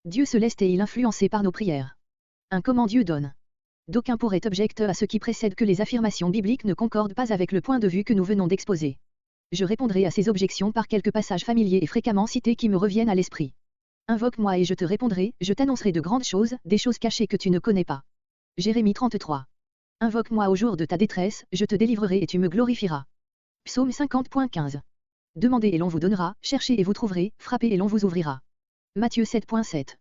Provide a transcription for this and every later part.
Dieu se laisse-t-il influencer par nos prières? Comment Dieu donne? D'aucuns pourraient objecter à ce qui précède que les affirmations bibliques ne concordent pas avec le point de vue que nous venons d'exposer. Je répondrai à ces objections par quelques passages familiers et fréquemment cités qui me reviennent à l'esprit. Invoque-moi et je te répondrai, je t'annoncerai de grandes choses, des choses cachées que tu ne connais pas. Jérémie 33. Invoque-moi au jour de ta détresse, je te délivrerai et tu me glorifieras. Psaume 50.15. Demandez et l'on vous donnera, cherchez et vous trouverez, frappez et l'on vous ouvrira. Matthieu 7.7.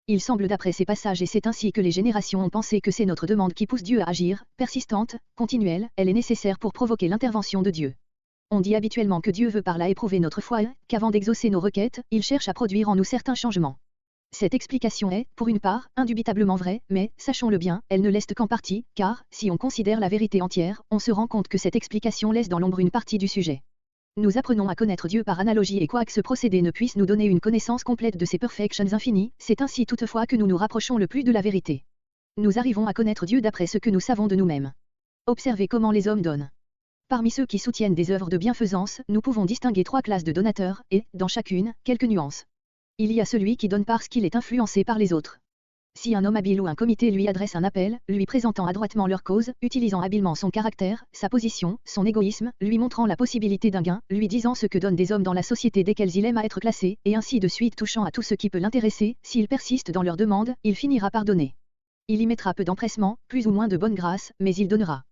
Il semble d'après ces passages et c'est ainsi que les générations ont pensé que c'est notre demande qui pousse Dieu à agir, persistante, continuelle, elle est nécessaire pour provoquer l'intervention de Dieu. On dit habituellement que Dieu veut par là éprouver notre foi, qu'avant d'exaucer nos requêtes, il cherche à produire en nous certains changements. Cette explication est, pour une part, indubitablement vraie, mais, sachons-le bien, elle ne l'est qu'en partie, car, si on considère la vérité entière, on se rend compte que cette explication laisse dans l'ombre une partie du sujet. Nous apprenons à connaître Dieu par analogie et quoique ce procédé ne puisse nous donner une connaissance complète de ses perfections infinies, c'est ainsi toutefois que nous nous rapprochons le plus de la vérité. Nous arrivons à connaître Dieu d'après ce que nous savons de nous-mêmes. Observez comment les hommes donnent. Parmi ceux qui soutiennent des œuvres de bienfaisance, nous pouvons distinguer 3 classes de donateurs, et, dans chacune, quelques nuances. Il y a celui qui donne parce qu'il est influencé par les autres. Si un homme habile ou un comité lui adresse un appel, lui présentant adroitement leur cause, utilisant habilement son caractère, sa position, son égoïsme, lui montrant la possibilité d'un gain, lui disant ce que donnent des hommes dans la société desquels il aime à être classé, et ainsi de suite touchant à tout ce qui peut l'intéresser, s'il persiste dans leur demande, il finira par donner. Il y mettra peu d'empressement, plus ou moins de bonne grâce, mais il donnera.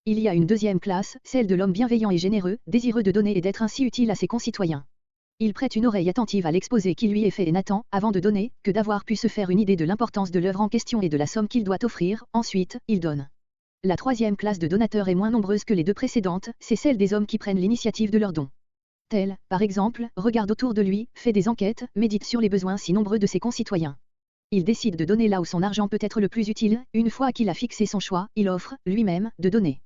Il y a une deuxième classe, celle de l'homme bienveillant et généreux, désireux de donner et d'être ainsi utile à ses concitoyens. Il prête une oreille attentive à l'exposé qui lui est fait et n'attend, avant de donner, que d'avoir pu se faire une idée de l'importance de l'œuvre en question et de la somme qu'il doit offrir, ensuite, il donne. La troisième classe de donateurs est moins nombreuse que les 2 précédentes, c'est celle des hommes qui prennent l'initiative de leurs dons. Tel, par exemple, regarde autour de lui, fait des enquêtes, médite sur les besoins si nombreux de ses concitoyens. Il décide de donner là où son argent peut être le plus utile, une fois qu'il a fixé son choix, il offre, lui-même, de donner.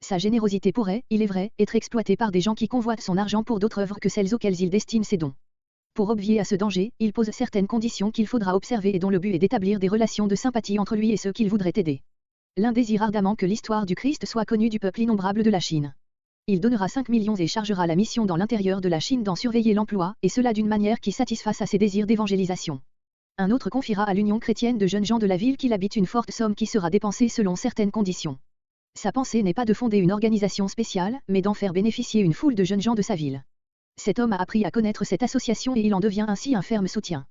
Sa générosité pourrait, il est vrai, être exploitée par des gens qui convoitent son argent pour d'autres œuvres que celles auxquelles il destine ses dons. Pour obvier à ce danger, il pose certaines conditions qu'il faudra observer et dont le but est d'établir des relations de sympathie entre lui et ceux qu'il voudrait aider. L'un désire ardemment que l'histoire du Christ soit connue du peuple innombrable de la Chine. Il donnera 5 millions et chargera la mission dans l'intérieur de la Chine d'en surveiller l'emploi, et cela d'une manière qui satisfasse à ses désirs d'évangélisation. Un autre confiera à l'Union chrétienne de jeunes gens de la ville qu'il habite une forte somme qui sera dépensée selon certaines conditions. Sa pensée n'est pas de fonder une organisation spéciale, mais d'en faire bénéficier une foule de jeunes gens de sa ville. Cet homme a appris à connaître cette association et il en devient ainsi un ferme soutien.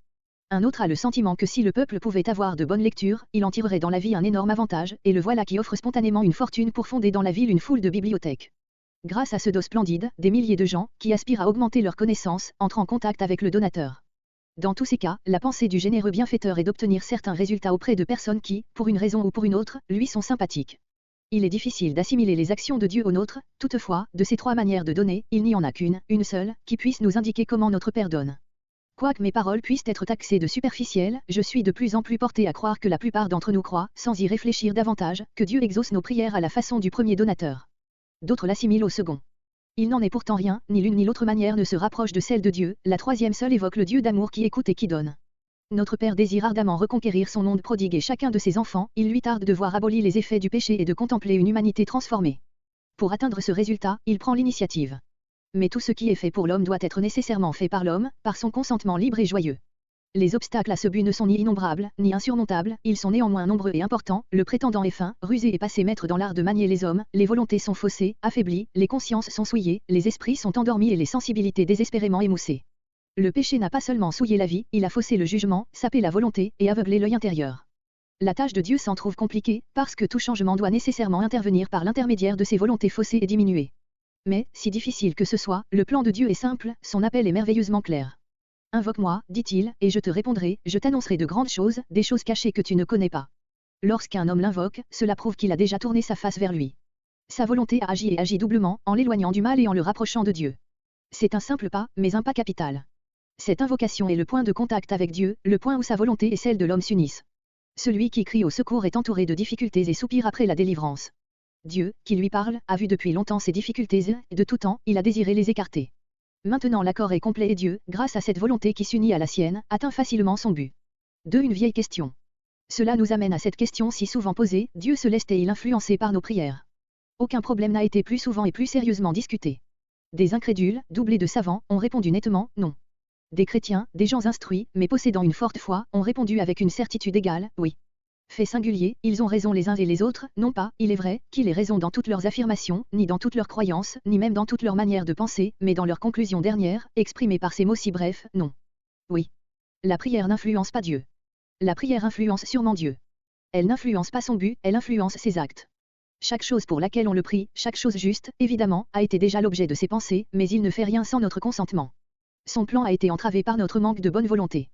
Un autre a le sentiment que si le peuple pouvait avoir de bonnes lectures, il en tirerait dans la vie un énorme avantage, et le voilà qui offre spontanément une fortune pour fonder dans la ville une foule de bibliothèques. Grâce à ce dos splendide, des milliers de gens, qui aspirent à augmenter leurs connaissances, entrent en contact avec le donateur. Dans tous ces cas, la pensée du généreux bienfaiteur est d'obtenir certains résultats auprès de personnes qui, pour une raison ou pour une autre, lui sont sympathiques. Il est difficile d'assimiler les actions de Dieu aux nôtres, toutefois, de ces 3 manières de donner, il n'y en a qu'une, une seule, qui puisse nous indiquer comment notre Père donne. Quoique mes paroles puissent être taxées de superficielles, je suis de plus en plus porté à croire que la plupart d'entre nous croient, sans y réfléchir davantage, que Dieu exauce nos prières à la façon du premier donateur. D'autres l'assimilent au second. Il n'en est pourtant rien, ni l'une ni l'autre manière ne se rapproche de celle de Dieu, la troisième seule évoque le Dieu d'amour qui écoute et qui donne. Notre Père désire ardemment reconquérir son onde prodigue et chacun de ses enfants, il lui tarde de voir abolis les effets du péché et de contempler une humanité transformée. Pour atteindre ce résultat, il prend l'initiative. Mais tout ce qui est fait pour l'homme doit être nécessairement fait par l'homme, par son consentement libre et joyeux. Les obstacles à ce but ne sont ni innombrables, ni insurmontables, ils sont néanmoins nombreux et importants, le prétendant est fin, rusé et passé maître dans l'art de manier les hommes, les volontés sont faussées, affaiblies, les consciences sont souillées, les esprits sont endormis et les sensibilités désespérément émoussées. Le péché n'a pas seulement souillé la vie, il a faussé le jugement, sapé la volonté, et aveuglé l'œil intérieur. La tâche de Dieu s'en trouve compliquée, parce que tout changement doit nécessairement intervenir par l'intermédiaire de ces volontés faussées et diminuées. Mais, si difficile que ce soit, le plan de Dieu est simple, son appel est merveilleusement clair. Invoque-moi, dit-il, et je te répondrai, je t'annoncerai de grandes choses, des choses cachées que tu ne connais pas. Lorsqu'un homme l'invoque, cela prouve qu'il a déjà tourné sa face vers lui. Sa volonté a agi et agit doublement, en l'éloignant du mal et en le rapprochant de Dieu. C'est un simple pas, mais un pas capital. Cette invocation est le point de contact avec Dieu, le point où sa volonté et celle de l'homme s'unissent. Celui qui crie au secours est entouré de difficultés et soupire après la délivrance. Dieu, qui lui parle, a vu depuis longtemps ces difficultés et, de tout temps, il a désiré les écarter. Maintenant l'accord est complet et Dieu, grâce à cette volonté qui s'unit à la sienne, atteint facilement son but. Une vieille question. Cela nous amène à cette question si souvent posée, Dieu se laisse-t-il influencer par nos prières? Aucun problème n'a été plus souvent et plus sérieusement discuté. Des incrédules, doublés de savants, ont répondu nettement, non. Des chrétiens, des gens instruits, mais possédant une forte foi, ont répondu avec une certitude égale, oui. Fait singulier, ils ont raison les uns et les autres, non pas, il est vrai, qu'il ait raison dans toutes leurs affirmations, ni dans toutes leurs croyances, ni même dans toute leur manière de penser, mais dans leur conclusion dernière, exprimée par ces mots si brefs, non. Oui. La prière n'influence pas Dieu. La prière influence sûrement Dieu. Elle n'influence pas son but, elle influence ses actes. Chaque chose pour laquelle on le prie, chaque chose juste, évidemment, a été déjà l'objet de ses pensées, mais il ne fait rien sans notre consentement. Son plan a été entravé par notre manque de bonne volonté.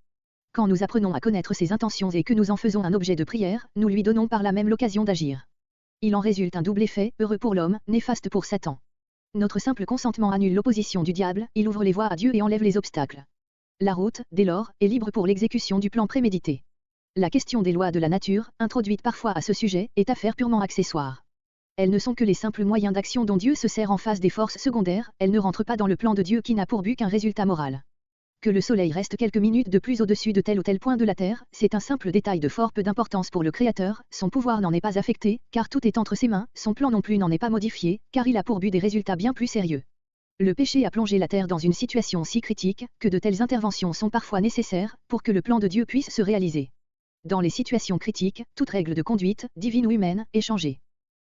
Quand nous apprenons à connaître ses intentions et que nous en faisons un objet de prière, nous lui donnons par là même l'occasion d'agir. Il en résulte un double effet, heureux pour l'homme, néfaste pour Satan. Notre simple consentement annule l'opposition du diable, il ouvre les voies à Dieu et enlève les obstacles. La route, dès lors, est libre pour l'exécution du plan prémédité. La question des lois de la nature, introduite parfois à ce sujet, est affaire purement accessoire. Elles ne sont que les simples moyens d'action dont Dieu se sert en face des forces secondaires, elles ne rentrent pas dans le plan de Dieu qui n'a pour but qu'un résultat moral. Que le soleil reste quelques minutes de plus au-dessus de tel ou tel point de la Terre, c'est un simple détail de fort peu d'importance pour le Créateur, son pouvoir n'en est pas affecté, car tout est entre ses mains, son plan non plus n'en est pas modifié, car il a pour but des résultats bien plus sérieux. Le péché a plongé la Terre dans une situation si critique, que de telles interventions sont parfois nécessaires, pour que le plan de Dieu puisse se réaliser. Dans les situations critiques, toute règle de conduite, divine ou humaine, est changée.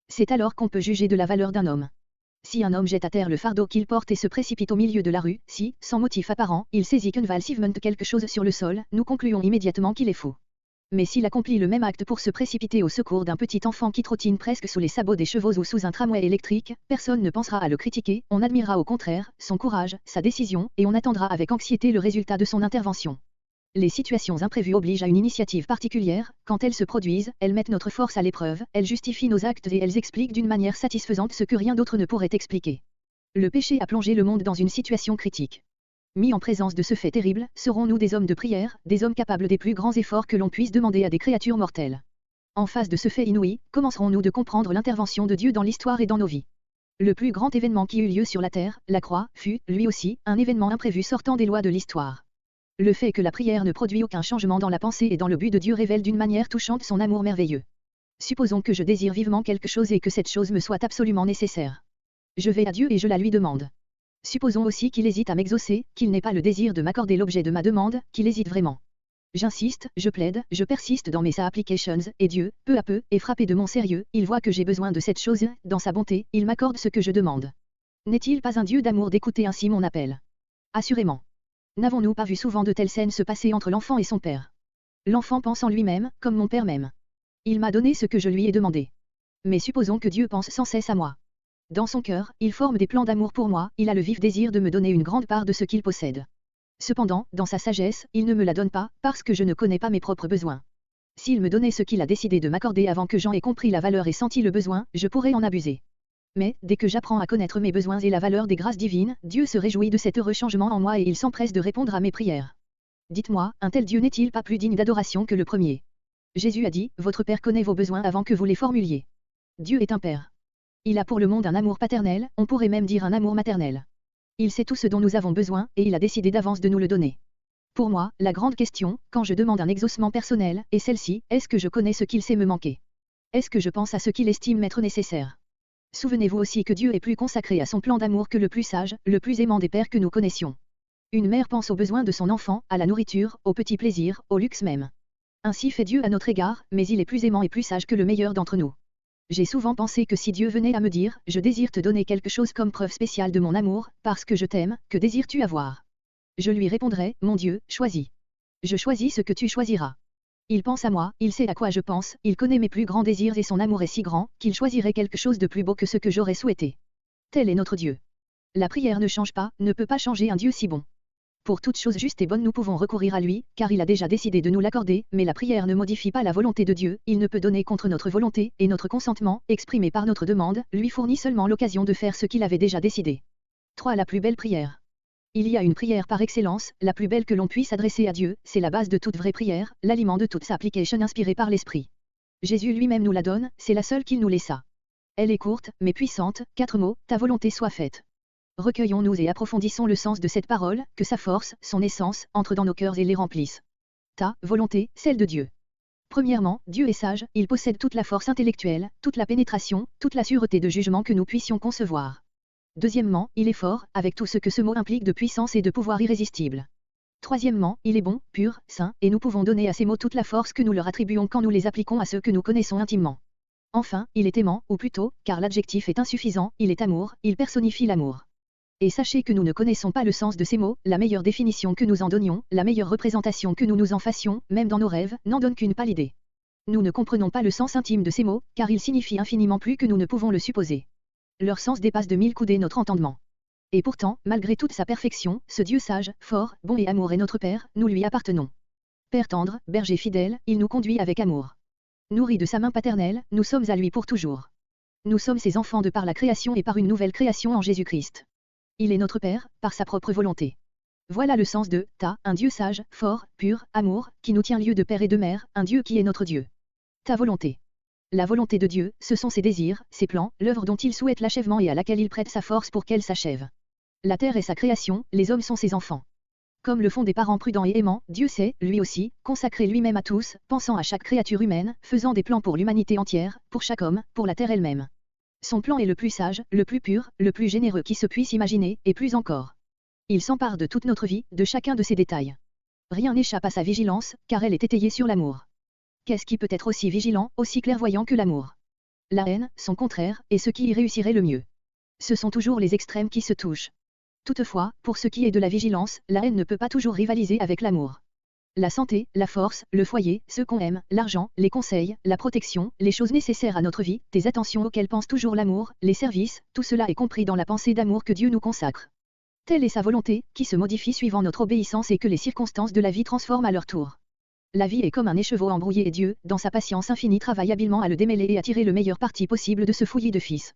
C'est alors qu'on peut juger de la valeur d'un homme. Si un homme jette à terre le fardeau qu'il porte et se précipite au milieu de la rue, si, sans motif apparent, il saisit convulsivement quelque chose sur le sol, nous concluons immédiatement qu'il est faux. Mais s'il accomplit le même acte pour se précipiter au secours d'un petit enfant qui trottine presque sous les sabots des chevaux ou sous un tramway électrique, personne ne pensera à le critiquer, on admirera au contraire son courage, sa décision, et on attendra avec anxiété le résultat de son intervention. Les situations imprévues obligent à une initiative particulière, quand elles se produisent, elles mettent notre force à l'épreuve, elles justifient nos actes et elles expliquent d'une manière satisfaisante ce que rien d'autre ne pourrait expliquer. Le péché a plongé le monde dans une situation critique. Mis en présence de ce fait terrible, serons-nous des hommes de prière, des hommes capables des plus grands efforts que l'on puisse demander à des créatures mortelles. En face de ce fait inouï, commencerons-nous de comprendre l'intervention de Dieu dans l'histoire et dans nos vies. Le plus grand événement qui eut lieu sur la terre, la croix, fut, lui aussi, un événement imprévu sortant des lois de l'histoire. Le fait que la prière ne produit aucun changement dans la pensée et dans le but de Dieu révèle d'une manière touchante son amour merveilleux. Supposons que je désire vivement quelque chose et que cette chose me soit absolument nécessaire. Je vais à Dieu et je la lui demande. Supposons aussi qu'il hésite à m'exaucer, qu'il n'ait pas le désir de m'accorder l'objet de ma demande, qu'il hésite vraiment. J'insiste, je plaide, je persiste dans mes applications, et Dieu, peu à peu, est frappé de mon sérieux, il voit que j'ai besoin de cette chose, dans sa bonté, il m'accorde ce que je demande. N'est-il pas un Dieu d'amour d'écouter ainsi mon appel? Assurément. N'avons-nous pas vu souvent de telles scènes se passer entre l'enfant et son père? L'enfant pense en lui-même, comme mon père m'aime. Il m'a donné ce que je lui ai demandé. Mais supposons que Dieu pense sans cesse à moi. Dans son cœur, il forme des plans d'amour pour moi, il a le vif désir de me donner une grande part de ce qu'il possède. Cependant, dans sa sagesse, il ne me la donne pas, parce que je ne connais pas mes propres besoins. S'il me donnait ce qu'il a décidé de m'accorder avant que j'en ai compris la valeur et senti le besoin, je pourrais en abuser. Mais, dès que j'apprends à connaître mes besoins et la valeur des grâces divines, Dieu se réjouit de cet heureux changement en moi et il s'empresse de répondre à mes prières. Dites-moi, un tel Dieu n'est-il pas plus digne d'adoration que le premier? Jésus a dit, votre Père connaît vos besoins avant que vous les formuliez. Dieu est un Père. Il a pour le monde un amour paternel, on pourrait même dire un amour maternel. Il sait tout ce dont nous avons besoin, et il a décidé d'avance de nous le donner. Pour moi, la grande question, quand je demande un exaucement personnel, est celle-ci, est-ce que je connais ce qu'il sait me manquer? Est-ce que je pense à ce qu'il estime m'être nécessaire? Souvenez-vous aussi que Dieu est plus consacré à son plan d'amour que le plus sage, le plus aimant des pères que nous connaissions. Une mère pense aux besoins de son enfant, à la nourriture, aux petits plaisirs, au luxe même. Ainsi fait Dieu à notre égard, mais il est plus aimant et plus sage que le meilleur d'entre nous. J'ai souvent pensé que si Dieu venait à me dire, je désire te donner quelque chose comme preuve spéciale de mon amour, parce que je t'aime, que désires-tu avoir? Je lui répondrais, mon Dieu, choisis. Je choisis ce que tu choisiras. Il pense à moi, il sait à quoi je pense, il connaît mes plus grands désirs et son amour est si grand, qu'il choisirait quelque chose de plus beau que ce que j'aurais souhaité. Tel est notre Dieu. La prière ne change pas, ne peut pas changer un Dieu si bon. Pour toute chose juste et bonne nous pouvons recourir à lui, car il a déjà décidé de nous l'accorder, mais la prière ne modifie pas la volonté de Dieu, il ne peut donner contre notre volonté, et notre consentement, exprimé par notre demande, lui fournit seulement l'occasion de faire ce qu'il avait déjà décidé. 3. La plus belle prière. Il y a une prière par excellence, la plus belle que l'on puisse adresser à Dieu, c'est la base de toute vraie prière, l'aliment de toute application inspirée par l'Esprit. Jésus lui-même nous la donne, c'est la seule qu'il nous laissa. Elle est courte, mais puissante, 4 mots, ta volonté soit faite. Recueillons-nous et approfondissons le sens de cette parole, que sa force, son essence, entre dans nos cœurs et les remplisse. Ta volonté, celle de Dieu. Premièrement, Dieu est sage, il possède toute la force intellectuelle, toute la pénétration, toute la sûreté de jugement que nous puissions concevoir. Deuxièmement, il est fort, avec tout ce que ce mot implique de puissance et de pouvoir irrésistible. Troisièmement, il est bon, pur, saint, et nous pouvons donner à ces mots toute la force que nous leur attribuons quand nous les appliquons à ceux que nous connaissons intimement. Enfin, il est aimant, ou plutôt, car l'adjectif est insuffisant, il est amour, il personnifie l'amour. Et sachez que nous ne connaissons pas le sens de ces mots, la meilleure définition que nous en donnions, la meilleure représentation que nous nous en fassions, même dans nos rêves, n'en donne qu'une pâle idée. Nous ne comprenons pas le sens intime de ces mots, car ils signifient infiniment plus que nous ne pouvons le supposer. Leur sens dépasse de 1000 coudées notre entendement. Et pourtant, malgré toute sa perfection, ce Dieu sage, fort, bon et amour est notre Père, nous lui appartenons. Père tendre, berger fidèle, il nous conduit avec amour. Nourris de sa main paternelle, nous sommes à lui pour toujours. Nous sommes ses enfants de par la création et par une nouvelle création en Jésus-Christ. Il est notre Père, par sa propre volonté. Voilà le sens de ta, un Dieu sage, fort, pur, amour, qui nous tient lieu de Père et de Mère, un Dieu qui est notre Dieu. Ta volonté. La volonté de Dieu, ce sont ses désirs, ses plans, l'œuvre dont il souhaite l'achèvement et à laquelle il prête sa force pour qu'elle s'achève. La terre est sa création, les hommes sont ses enfants. Comme le font des parents prudents et aimants, Dieu sait, lui aussi, consacrer lui-même à tous, pensant à chaque créature humaine, faisant des plans pour l'humanité entière, pour chaque homme, pour la terre elle-même. Son plan est le plus sage, le plus pur, le plus généreux qui se puisse imaginer, et plus encore. Il s'empare de toute notre vie, de chacun de ses détails. Rien n'échappe à sa vigilance, car elle est étayée sur l'amour. Qu'est-ce qui peut être aussi vigilant, aussi clairvoyant que l'amour? La haine, son contraire, est ce qui y réussirait le mieux. Ce sont toujours les extrêmes qui se touchent. Toutefois, pour ce qui est de la vigilance, la haine ne peut pas toujours rivaliser avec l'amour. La santé, la force, le foyer, ceux qu'on aime, l'argent, les conseils, la protection, les choses nécessaires à notre vie, des attentions auxquelles pense toujours l'amour, les services, tout cela est compris dans la pensée d'amour que Dieu nous consacre. Telle est sa volonté, qui se modifie suivant notre obéissance et que les circonstances de la vie transforment à leur tour. La vie est comme un écheveau embrouillé et Dieu, dans sa patience infinie, travaille habilement à le démêler et à tirer le meilleur parti possible de ce fouillis de fils.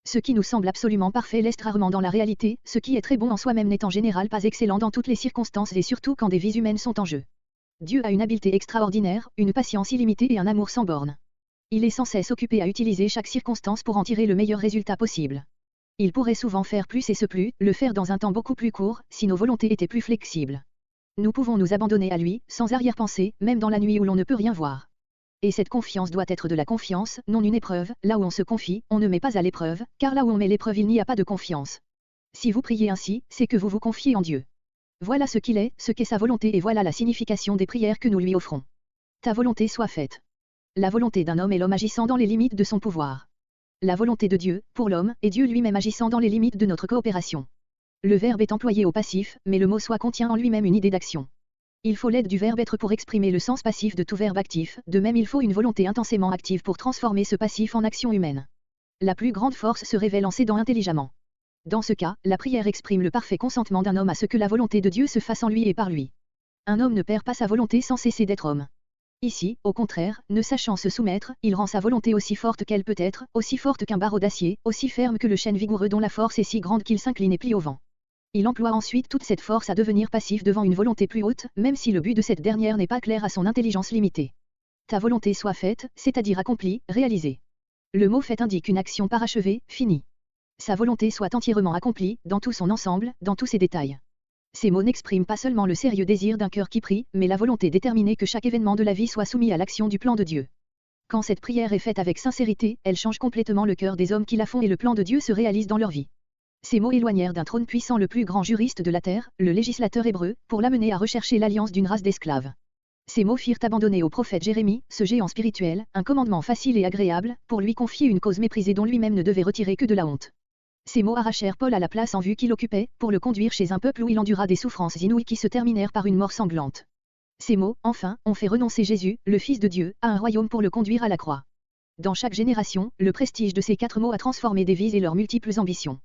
Ce qui nous semble absolument parfait l'est rarement dans la réalité, ce qui est très bon en soi-même n'est en général pas excellent dans toutes les circonstances et surtout quand des vies humaines sont en jeu. Dieu a une habileté extraordinaire, une patience illimitée et un amour sans bornes. Il est sans cesse occupé à utiliser chaque circonstance pour en tirer le meilleur résultat possible. Il pourrait souvent faire plus et ce plus, le faire dans un temps beaucoup plus court, si nos volontés étaient plus flexibles. Nous pouvons nous abandonner à lui, sans arrière-pensée, même dans la nuit où l'on ne peut rien voir. Et cette confiance doit être de la confiance, non une épreuve, là où on se confie, on ne met pas à l'épreuve, car là où on met l'épreuve il n'y a pas de confiance. Si vous priez ainsi, c'est que vous vous confiez en Dieu. Voilà ce qu'il est, ce qu'est sa volonté et voilà la signification des prières que nous lui offrons. Ta volonté soit faite. La volonté d'un homme est l'homme agissant dans les limites de son pouvoir. La volonté de Dieu, pour l'homme, est Dieu lui-même agissant dans les limites de notre coopération. Le verbe est employé au passif, mais le mot soit contient en lui-même une idée d'action. Il faut l'aide du verbe être pour exprimer le sens passif de tout verbe actif, de même il faut une volonté intensément active pour transformer ce passif en action humaine. La plus grande force se révèle en s'aidant intelligemment. Dans ce cas, la prière exprime le parfait consentement d'un homme à ce que la volonté de Dieu se fasse en lui et par lui. Un homme ne perd pas sa volonté sans cesser d'être homme. Ici, au contraire, ne sachant se soumettre, il rend sa volonté aussi forte qu'elle peut être, aussi forte qu'un barreau d'acier, aussi ferme que le chêne vigoureux dont la force est si grande qu'il s'incline et plie au vent. Il emploie ensuite toute cette force à devenir passif devant une volonté plus haute, même si le but de cette dernière n'est pas clair à son intelligence limitée. Ta volonté soit faite, c'est-à-dire accomplie, réalisée. Le mot fait indique une action parachevée, finie. Sa volonté soit entièrement accomplie, dans tout son ensemble, dans tous ses détails. Ces mots n'expriment pas seulement le sérieux désir d'un cœur qui prie, mais la volonté déterminée que chaque événement de la vie soit soumis à l'action du plan de Dieu. Quand cette prière est faite avec sincérité, elle change complètement le cœur des hommes qui la font et le plan de Dieu se réalise dans leur vie. Ces mots éloignèrent d'un trône puissant le plus grand juriste de la terre, le législateur hébreu, pour l'amener à rechercher l'alliance d'une race d'esclaves. Ces mots firent abandonner au prophète Jérémie, ce géant spirituel, un commandement facile et agréable, pour lui confier une cause méprisée dont lui-même ne devait retirer que de la honte. Ces mots arrachèrent Paul à la place en vue qu'il occupait, pour le conduire chez un peuple où il endura des souffrances inouïes qui se terminèrent par une mort sanglante. Ces mots, enfin, ont fait renoncer Jésus, le Fils de Dieu, à un royaume pour le conduire à la croix. Dans chaque génération, le prestige de ces 4 mots a transformé des vies et leurs multiples ambitions.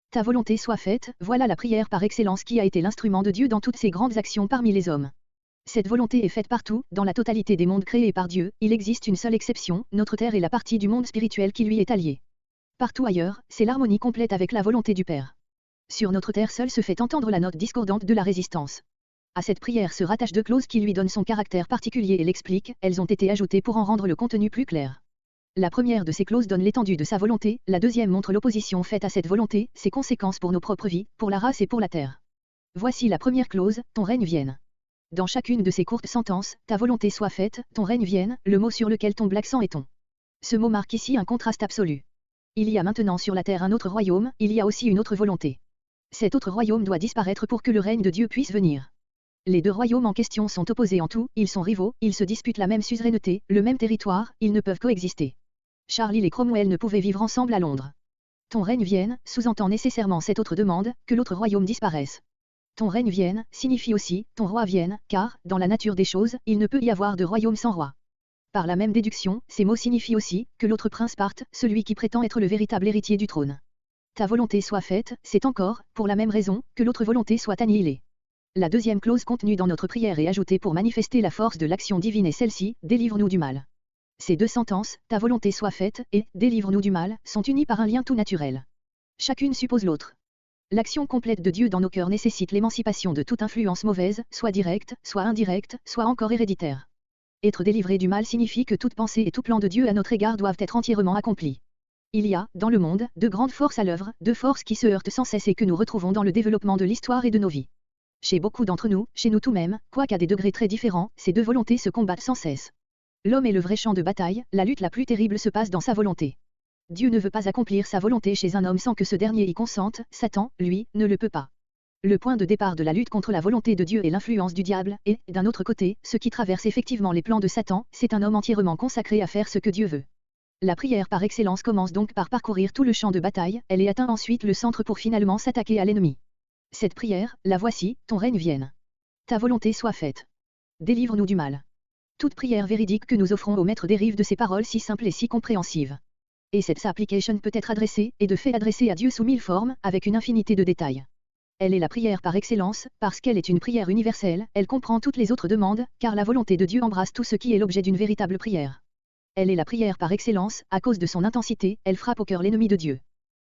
Ta volonté soit faite, voilà la prière par excellence qui a été l'instrument de Dieu dans toutes ses grandes actions parmi les hommes. Cette volonté est faite partout, dans la totalité des mondes créés par Dieu, il existe une seule exception, notre terre est la partie du monde spirituel qui lui est alliée. Partout ailleurs, c'est l'harmonie complète avec la volonté du Père. Sur notre terre seule se fait entendre la note discordante de la résistance. À cette prière se rattachent 2 clauses qui lui donnent son caractère particulier et l'expliquent, elles ont été ajoutées pour en rendre le contenu plus clair. La première de ces clauses donne l'étendue de sa volonté, la deuxième montre l'opposition faite à cette volonté, ses conséquences pour nos propres vies, pour la race et pour la terre. Voici la première clause, ton règne vienne. Dans chacune de ces courtes sentences, ta volonté soit faite, ton règne vienne, le mot sur lequel tombe l'accent est ton. Ce mot marque ici un contraste absolu. Il y a maintenant sur la terre un autre royaume, il y a aussi une autre volonté. Cet autre royaume doit disparaître pour que le règne de Dieu puisse venir. Les deux royaumes en question sont opposés en tout, ils sont rivaux, ils se disputent la même suzeraineté, le même territoire, ils ne peuvent coexister. Charles et Cromwell ne pouvaient vivre ensemble à Londres. Ton règne vienne, sous-entend nécessairement cette autre demande, que l'autre royaume disparaisse. Ton règne vienne, signifie aussi, ton roi vienne, car, dans la nature des choses, il ne peut y avoir de royaume sans roi. Par la même déduction, ces mots signifient aussi, que l'autre prince parte, celui qui prétend être le véritable héritier du trône. Ta volonté soit faite, c'est encore, pour la même raison, que l'autre volonté soit annihilée. La deuxième clause contenue dans notre prière est ajoutée pour manifester la force de l'action divine et celle-ci, délivre-nous du mal. Ces deux sentences, ta volonté soit faite, et, délivre-nous du mal, sont unies par un lien tout naturel. Chacune suppose l'autre. L'action complète de Dieu dans nos cœurs nécessite l'émancipation de toute influence mauvaise, soit directe, soit indirecte, soit encore héréditaire. Être délivré du mal signifie que toute pensée et tout plan de Dieu à notre égard doivent être entièrement accomplis. Il y a, dans le monde, de grandes forces à l'œuvre, deux forces qui se heurtent sans cesse et que nous retrouvons dans le développement de l'histoire et de nos vies. Chez beaucoup d'entre nous, chez nous tout même, quoiqu'à des degrés très différents, ces deux volontés se combattent sans cesse. L'homme est le vrai champ de bataille, la lutte la plus terrible se passe dans sa volonté. Dieu ne veut pas accomplir sa volonté chez un homme sans que ce dernier y consente, Satan, lui, ne le peut pas. Le point de départ de la lutte contre la volonté de Dieu est l'influence du diable, et, d'un autre côté, ce qui traverse effectivement les plans de Satan, c'est un homme entièrement consacré à faire ce que Dieu veut. La prière par excellence commence donc par parcourir tout le champ de bataille, elle y atteint ensuite le centre pour finalement s'attaquer à l'ennemi. Cette prière, la voici, ton règne vienne. Ta volonté soit faite. Délivre-nous du mal. Toute prière véridique que nous offrons au maître dérive de ces paroles si simples et si compréhensives. Et cette supplication peut être adressée, et de fait adressée à Dieu sous 1000 formes, avec une infinité de détails. Elle est la prière par excellence, parce qu'elle est une prière universelle, elle comprend toutes les autres demandes, car la volonté de Dieu embrasse tout ce qui est l'objet d'une véritable prière. Elle est la prière par excellence, à cause de son intensité, elle frappe au cœur l'ennemi de Dieu.